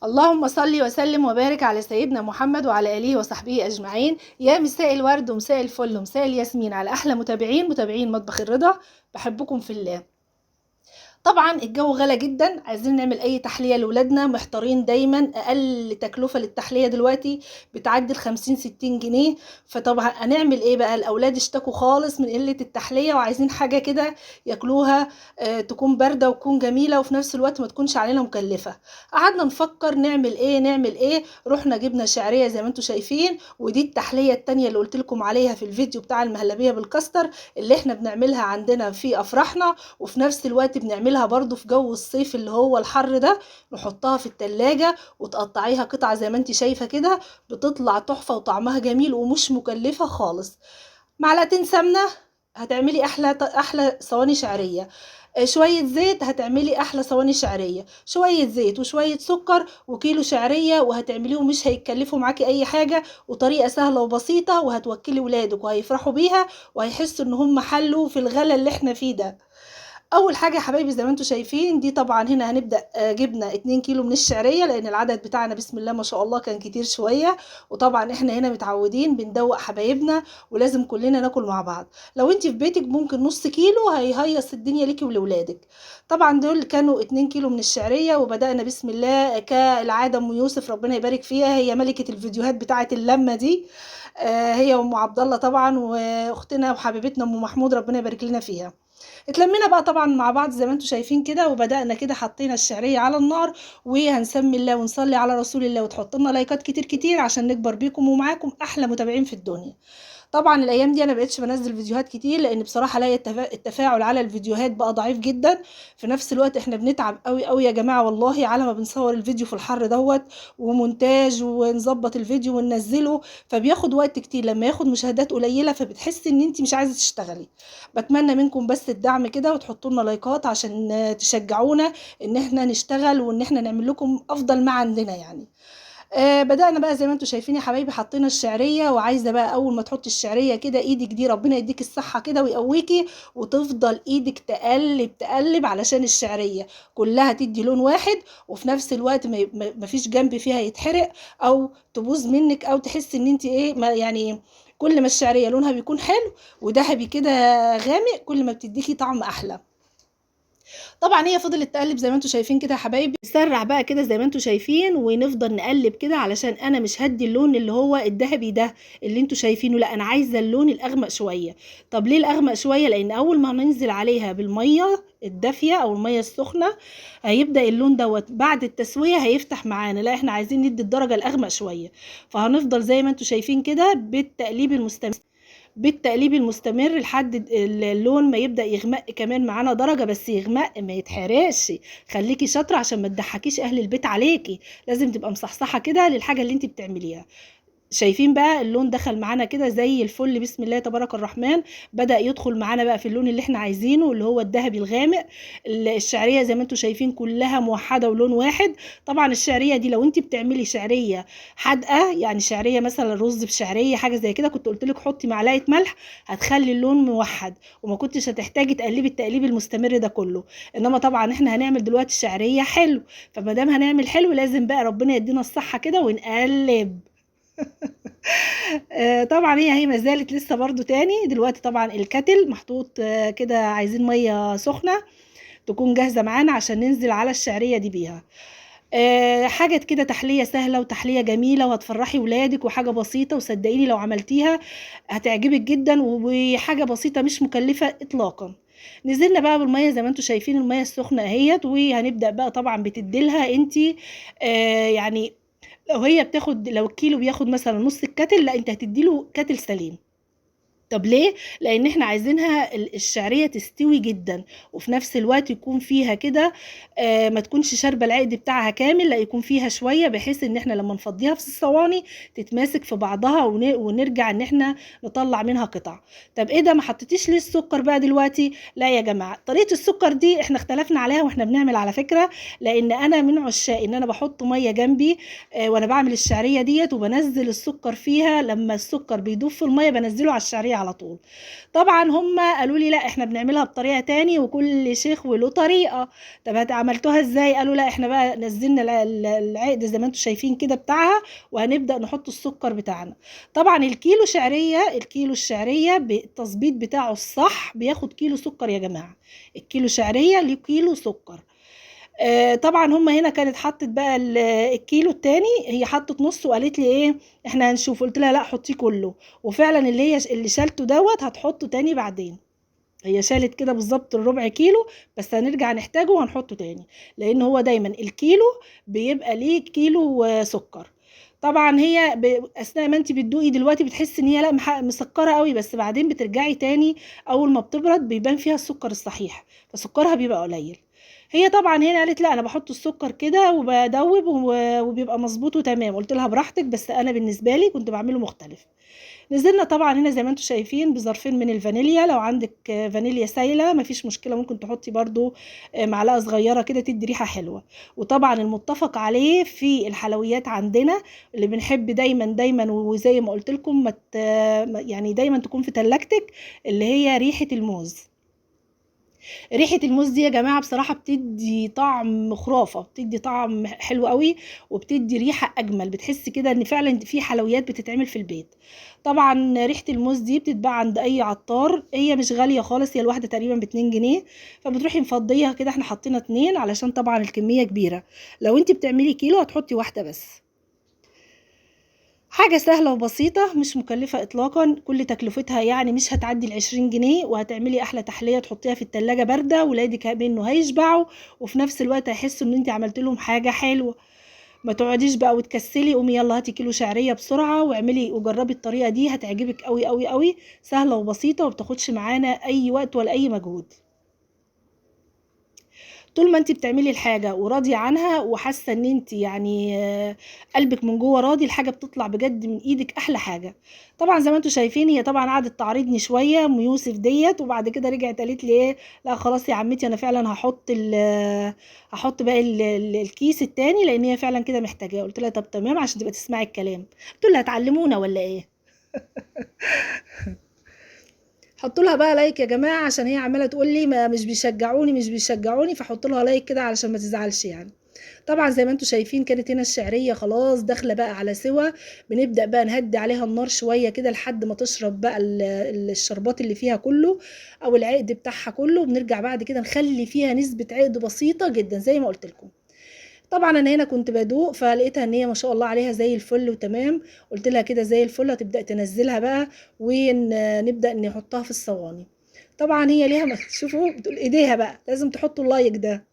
اللهم صل وسلم وبارك على سيدنا محمد وعلى آله وصحبه أجمعين. يا مساء الورد ومساء الفل ومساء الياسمين على أحلى متابعين مطبخ الرضا. بحبكم في الله. طبعا الجو غلا جدا، عايزين نعمل اي تحلية لولادنا، محتارين دايما. اقل تكلفة للتحلية دلوقتي بتعدي 50-60 جنيه. فطبعا هنعمل ايه بقى؟ الاولاد اشتكوا خالص من قلة التحلية وعايزين حاجة كده ياكلوها تكون باردة وتكون جميلة وفي نفس الوقت ما تكونش علينا مكلفة. قعدنا نفكر نعمل ايه. رحنا جبنا شعرية زي ما انتم شايفين، ودي التحلية التانية اللي قلت لكم عليها في الفيديو بتاع المهلبية بالكاستر اللي احنا بنعملها عندنا في افراحنا، وفي نفس الوقت بنعملها برضو في جو الصيف اللي هو الحر ده. نحطها في التلاجة وتقطعيها قطع زي ما انت شايفة كده، بتطلع تحفة وطعمها جميل ومش مكلفة خالص. معلقتين سمنة هتعملي احلى صواني شعرية. شوية زيت هتعملي احلى صواني شعرية. شوية زيت وشوية سكر وكيلو شعرية وهتعمليهم، مش هيكلفوا معاكي اي حاجة، وطريقة سهلة وبسيطة، وهتوكلي ولادك وهيفرحوا بيها وهيحسوا ان هم حلوا في الغلا اللي احنا فيه ده. اول حاجه يا حبايبي زي ما انتم شايفين دي، طبعا هنا هنبدا جبنا 2 كيلو من الشعريه لان العدد بتاعنا بسم الله ما شاء الله كان كتير شويه. وطبعا احنا هنا متعودين بندوق حبايبنا ولازم كلنا ناكل مع بعض. لو انت في بيتك ممكن نص كيلو هيهيص الدنيا ليكي ولولادك. طبعا دول كانوا 2 كيلو من الشعريه، وبدانا بسم الله كالعاده. ام يوسف ربنا يبارك فيها، هي ملكه الفيديوهات بتاعه اللمه دي. هي وام عبد الله طبعا، واختنا وحبيبتنا ام محمود ربنا يبارك لنا فيها. اتلمينا بقى طبعا مع بعض زي ما انتم شايفين كده، وبدأنا كده حطينا الشعرية على النار، وهنسمي الله ونصلي على رسول الله، وتحط لنا لايكات كتير كتير عشان نكبر بيكم ومعاكم احلى متابعين في الدنيا. طبعا الايام دي انا مبقتش بنزل فيديوهات كتير لان بصراحه لا التفاعل على الفيديوهات بقى ضعيف جدا. في نفس الوقت احنا بنتعب قوي قوي يا جماعه والله على ما بنصور الفيديو في الحر دوت، ومونتاج ونظبط الفيديو وننزله، فبياخد وقت كتير. لما ياخد مشاهدات قليله فبتحسي ان انت مش عايزه تشتغلي. بتمنى منكم بس الدعم كده وتحطوا لنا لايكات عشان تشجعونا ان احنا نشتغل وان احنا نعمل لكم افضل ما عندنا يعني. بدأنا بقى زي ما انتم شايفين يا حبايبي، حطينا الشعرية. وعايزة بقى اول ما تحطي الشعرية كده ايدك دي ربنا يديك الصحة كده ويقويكي، وتفضل ايدك تقلب تقلب علشان الشعرية كلها تدي لون واحد، وفي نفس الوقت ما فيش جنب فيها يتحرق او تبوظ منك او تحسي ان انت ايه ما يعني. كل ما الشعرية لونها بيكون حلو وذهبي كده غامق، كل ما بتديكي طعم احلى. طبعا هي فضلت تقلب زي ما انتم شايفين كده يا حبايبي. نسرع بقى كده زي ما انتم شايفين ونفضل نقلب كده، علشان انا مش هدي اللون اللي هو الذهبي ده اللي انتم شايفينه، لا انا عايزه اللون الاغمق شويه. طب ليه الاغمق شويه؟ لان اول ما ننزل عليها بالميه الدافيه او الميه السخنه هيبدا اللون دوت بعد التسويه هيفتح معانا، لا احنا عايزين ندي الدرجه الاغمق شويه. فهنفضل زي ما انتم شايفين كده بالتقليب المستمر لحد اللون ما يبدأ يغمق كمان معانا درجة، بس يغمق ما يتحرقش. خليكي شاطرة عشان ما تضحكيش اهل البيت عليكي، لازم تبقى مصحصحة كده للحاجة اللي انت بتعمليها. شايفين بقى اللون دخل معانا كده زي الفل بسم الله تبارك الرحمن. بدأ يدخل معانا بقى في اللون اللي احنا عايزينه اللي هو الذهبي الغامق. الشعرية زي ما انتم شايفين كلها موحدة ولون واحد. طبعا الشعرية دي لو انت بتعملي شعرية حادقة، يعني شعرية مثلا رز بشعرية حاجة زي كده، كنت قلت لك حطي معلقة ملح هتخلي اللون موحد وما كنتش هتحتاجي تقلبي التقليب المستمر ده كله. انما طبعا احنا هنعمل دلوقتي شعرية حلو، فما دام هنعمل حلو لازم بقى ربنا يدينا الصحة كده ونقلب. طبعا هي ما زالت لسه برضو تاني. دلوقتي طبعا الكتل محطوط كده، عايزين ميه سخنه تكون جاهزه معانا عشان ننزل على الشعريه دي بيها. حاجه كده تحليه سهله وتحليه جميله وهتفرحي ولادك، وحاجه بسيطه وصدقيني لو عملتيها هتعجبك جدا، وحاجه بسيطه مش مكلفه اطلاقا. نزلنا بقى بالميه زي ما انتم شايفين الميه السخنه اهيت، وهنبدا بقى طبعا بتديلها انتي يعني لو هي بتاخد، لو الكيلو بياخد مثلا نص الكاتل، لا انت هتديله كاتل سليم. طب ليه؟ لان احنا عايزينها الشعريه تستوي جدا، وفي نفس الوقت يكون فيها كده ما تكونش شاربه العقد بتاعها كامل، لا يكون فيها شويه بحيث ان احنا لما نفضيها في الصواني تتماسك في بعضها ونرجع ان احنا نطلع منها قطع. طب ايه ده ما حطيتيش ليه السكر بقى دلوقتي؟ لا يا جماعه، طريقه السكر دي احنا اختلفنا عليها واحنا بنعمل على فكره، لان انا من عشاق ان انا بحط ميه جنبي وانا بعمل الشعريه ديت، وبنزل السكر فيها. لما السكر بيدوب في الميه بنزله على الشعريه على طول. طبعا هم قالوا لي لا احنا بنعملها بطريقه تاني وكل شيخ وله طريقه. طب عملتوها ازاي؟ قالوا لا احنا بقى نزلنا العقد زي ما انتم شايفين كده بتاعها، وهنبدا نحط السكر بتاعنا. طبعا الكيلو الشعريه بالتظبيط بتاعه الصح بياخد كيلو سكر يا جماعه. الكيلو شعريه ليه كيلو سكر. طبعا هم هنا كانت حطت بقى الكيلو التاني، هي حطت نص وقالت لي ايه احنا هنشوف. قلت لها لا حطيه كله، وفعلا اللي شالته دوت هتحطه تاني بعدين. هي شالت كده بالظبط الربع كيلو، بس هنرجع نحتاجه وهنحطه تاني، لان هو دايما الكيلو بيبقى ليه كيلو سكر. طبعا هي اثناء ما انت بتدوقي دلوقتي بتحسي ان هي لا مسكره قوي، بس بعدين بترجعي تاني اول ما بتبرد بيبان فيها السكر الصحيح، فسكرها بيبقى قليل. هي طبعا هنا قالت لا انا بحط السكر كده وبدوب وبيبقى مظبوط وتمام. قلت لها براحتك، بس انا بالنسبه لي كنت بعمله مختلف. نزلنا طبعا هنا زي ما انتم شايفين بظرفين من الفانيليا. لو عندك فانيليا سايله مفيش مشكله، ممكن تحطي برضو معلقه صغيره كده تدي ريحه حلوه. وطبعا المتفق عليه في الحلويات عندنا اللي بنحب دايما دايما، وزي ما قلت لكم يعني دايما تكون في تلاجتك، اللي هي ريحه الموز. ريحة الموز دي يا جماعة بصراحة بتدي طعم خرافة، بتدي طعم حلو قوي، وبتدي ريحة أجمل. بتحس كده إن فعلا في حلويات بتتعمل في البيت. طبعا ريحة الموز دي بتتباع عند أي عطار، هي مش غالية خالص، هي الواحدة تقريبا ب2 جنيه. فبتروحي مفضيها كده، احنا حطينا 2 علشان طبعا الكمية كبيرة. لو انت بتعملي كيلو هتحطي واحدة بس. حاجة سهلة وبسيطة مش مكلفة إطلاقا، كل تكلفتها يعني مش هتعدي ال20 جنيه، وهتعملي أحلى تحلية تحطيها في التلاجة باردة، ولادك منه هيشبعوا، وفي نفس الوقت هيحسوا إن انت عملت لهم حاجة حلوة. ما تقعديش بقى وتكسلي، قومي يلا هاتي كيلو شعرية بسرعة واعملي وجربي الطريقة دي، هتعجبك قوي قوي قوي. سهلة وبسيطة وبتاخدش معانا أي وقت ولا أي مجهود. طول ما انت بتعملي الحاجة وراضية عنها وحاسة ان انت يعني قلبك من جوه راضي، الحاجة بتطلع بجد من ايدك احلى حاجة. طبعا زي ما انتوا شايفين هي طبعا قعدت تعارضني شوية ام يوسف ديت، وبعد كده رجعت قالت لي ايه لا خلاص يا عمتي انا فعلا هحط باقي الكيس التاني، لان هي فعلا كده محتاجاه. قلت لها طب تمام عشان تبقى تسمعي الكلام. قلت لها هتعلمونا ولا ايه؟ حطوا لها بقى لايك يا جماعه، عشان هي عماله تقول لي ما مش بيشجعوني مش بيشجعوني، فحطوا لها لايك كده علشان ما تزعلش يعني. طبعا زي ما انتم شايفين كانت هنا الشعريه خلاص داخله بقى على سوا. بنبدا بقى نهدي عليها النار شويه كده لحد ما تشرب بقى الشربات اللي فيها كله، او العقد بتاعها كله. بنرجع بعد كده نخلي فيها نسبه عقد بسيطه جدا زي ما قلت لكم. طبعا انا هنا كنت بدوق فلقيتها ان هي ما شاء الله عليها زي الفل وتمام. قلت لها كده زي الفل، هتبدا تنزلها بقى ونبدا نحطها في الصواني. طبعا هي ليها ما تشوفوا بتقول ايديها بقى لازم تحطوا اللايك ده.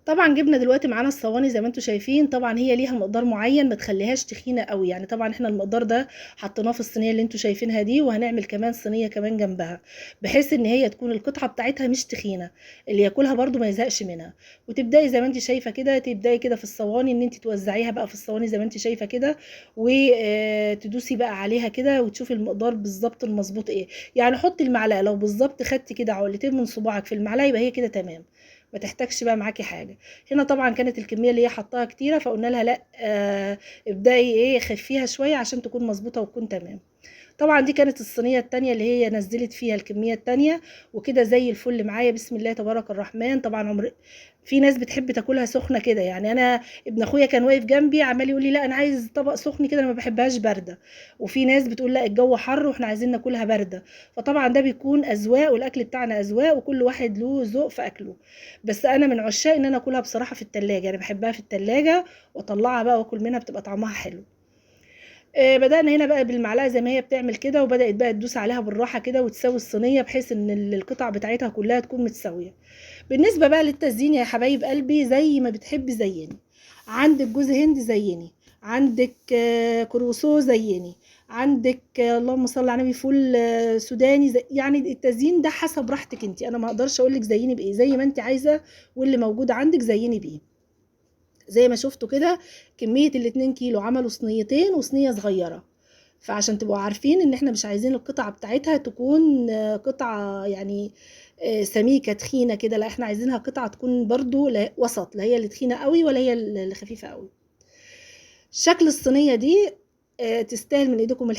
طبعا جبنا دلوقتي معانا الصواني زي ما انتم شايفين. طبعا هي ليها مقدار معين ما تخليهاش تخينه قوي يعني. طبعا احنا المقدار ده حطيناه في الصينيه اللي انتم شايفينها دي، وهنعمل كمان صينيه كمان جنبها، بحيث ان هي تكون القطعه بتاعتها مش تخينه، اللي ياكلها برده ما يزهقش منها. وتبداي زي ما انت شايفه كده، تبداي كده في الصواني ان انت توزعيها بقى في الصواني زي ما انت شايفه كده، وتدوسي بقى عليها كده وتشوفي المقدار بالظبط المظبوط ايه. يعني حطي المعلقه، لو بالظبط خدتي كده عقلتين من صباعك في المعلقه يبقى هي كده تمام، ما تحتاجش بقى معاكي حاجه. هنا طبعا كانت الكميه اللي هي حطاها كتيره، فقلنا لها لا ابداي ايه خفيها شويه عشان تكون مظبوطه وتكون تمام. طبعا دي كانت الصينيه التانية اللي هي نزلت فيها الكميه التانية، وكده زي الفل معايا بسم الله تبارك الرحمن. طبعا في ناس بتحب تاكلها سخنه كده يعني. انا ابن اخويا كان واقف جنبي عمال يقول لي لا انا عايز طبق سخن كده، انا ما بحبهاش بارده. وفي ناس بتقول لا الجو حر واحنا عايزين ناكلها بارده. فطبعا ده بيكون اذواق، والاكل بتاعنا اذواق، وكل واحد له ذوق في اكله. بس انا من عشاق ان انا اكلها بصراحه في التلاجة، انا بحبها في التلاجة واطلعها بقى واكل منها، بتبقى طعمها حلو. بدأنا هنا بقى بالمعلقة زي ما هي بتعمل كده، وبدأت بقى تدوس عليها بالراحة كده وتسوي الصينية بحيث ان القطع بتاعتها كلها تكون متساوية. بالنسبة بقى للتزيين يا حبايب قلبي زي ما بتحبي زيني. عندك جوز هند زيني، عندك كروسو زيني، عندك اللهم صل على النبي فول سوداني يعني التزيين ده حسب راحتك انت، انا ما اقدرش اقول لك زيني بايه، زي ما انت عايزة واللي موجود عندك زيني بيه. زي ما شفتوا كده كمية ال2 كيلو عملوا صينيتين وصينية صغيرة. فعشان تبقوا عارفين ان احنا مش عايزين القطعة بتاعتها تكون قطعة يعني سميكة تخينة كده، لا احنا عايزينها قطعة تكون برضو وسط، لا هي اللي تخينة قوي ولا هي اللي خفيفة قوي. شكل الصينية دي تستاهل من ايدكم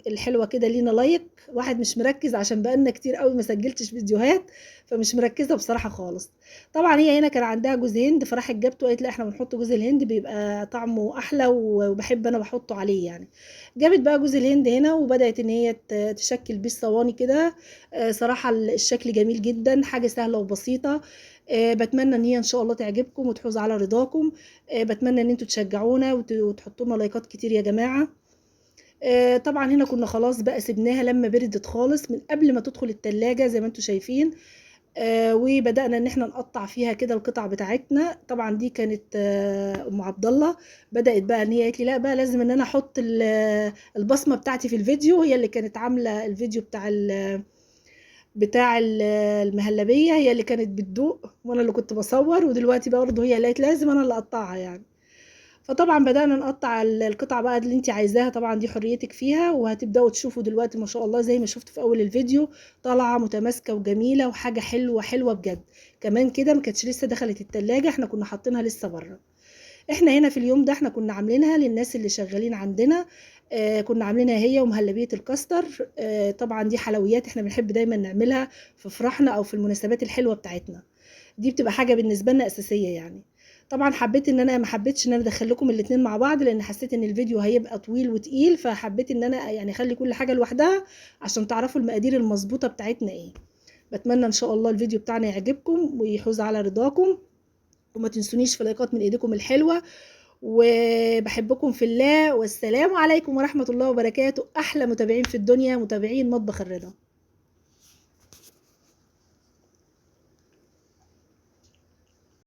الحلوه كده. لينا لايك، واحد مش مركز عشان بقالنا كتير قوي ما سجلتش فيديوهات، فمش مركزه بصراحه خالص. طبعا هي هنا كان عندها جوز هند، فراحت جابته وقالت لا احنا بنحط جوز الهند بيبقى طعمه احلى وبحب انا بحطه عليه يعني. جابت بقى جوز الهند هنا وبدات ان هي تشكل بيه الصواني كده. صراحه الشكل جميل جدا، حاجه سهله وبسيطه. بتمنى ان هي ان شاء الله تعجبكم وتحوز على رضاكم. بتمنى ان انتوا تشجعونا وتحطوا لنا لايكات كتير يا جماعه. طبعا هنا كنا خلاص بقى سيبناها لما بردت خالص من قبل ما تدخل التلاجة زي ما انتوا شايفين. وبدأنا ان احنا نقطع فيها كده القطع بتاعتنا. طبعا دي كانت ام عبد الله بدأت بقى ان هي قالت لي لا بقى لازم ان انا احط البصمة بتاعتي في الفيديو. هي اللي كانت عاملة الفيديو بتاع المهلبية، هي اللي كانت بتدوق وانا اللي كنت بصور، ودلوقتي برضه هي اللي قالت لازم انا اللي اقطعها يعني. فطبعا بدأنا نقطع القطع بقى اللي انت عايزاها، طبعا دي حريتك فيها. وهتبدأوا تشوفوا دلوقتي ما شاء الله زي ما شفت في اول الفيديو طالعة متماسكة وجميلة وحاجة حلوة حلوة بجد. كمان كده ما كانتش لسه دخلت التلاجة، احنا كنا حاطينها لسه بره. احنا هنا في اليوم ده احنا كنا عاملينها للناس اللي شغالين عندنا. كنا عاملينها هي ومهلبية الكاستر. طبعا دي حلويات احنا بنحب دايما نعملها في فرحنا او في المناسبات الحلوة بتاعتنا. دي بتبقى حاجة بالنسبة لنا أساسية يعني. طبعا حبيت ان انا ما حبيتش ان انا ادخل لكم الاتنين مع بعض لان حسيت ان الفيديو هيبقى طويل وتقيل، فحبيت ان انا يعني اخلي كل حاجة لوحدها عشان تعرفوا المقادير المظبوطة بتاعتنا ايه. بتمنى ان شاء الله الفيديو بتاعنا يعجبكم ويحوز على رضاكم، وما تنسونيش في لايكات من ايديكم الحلوة. وبحبكم في الله، والسلام عليكم ورحمة الله وبركاته. احلى متابعين في الدنيا، متابعين مطبخ الرضا.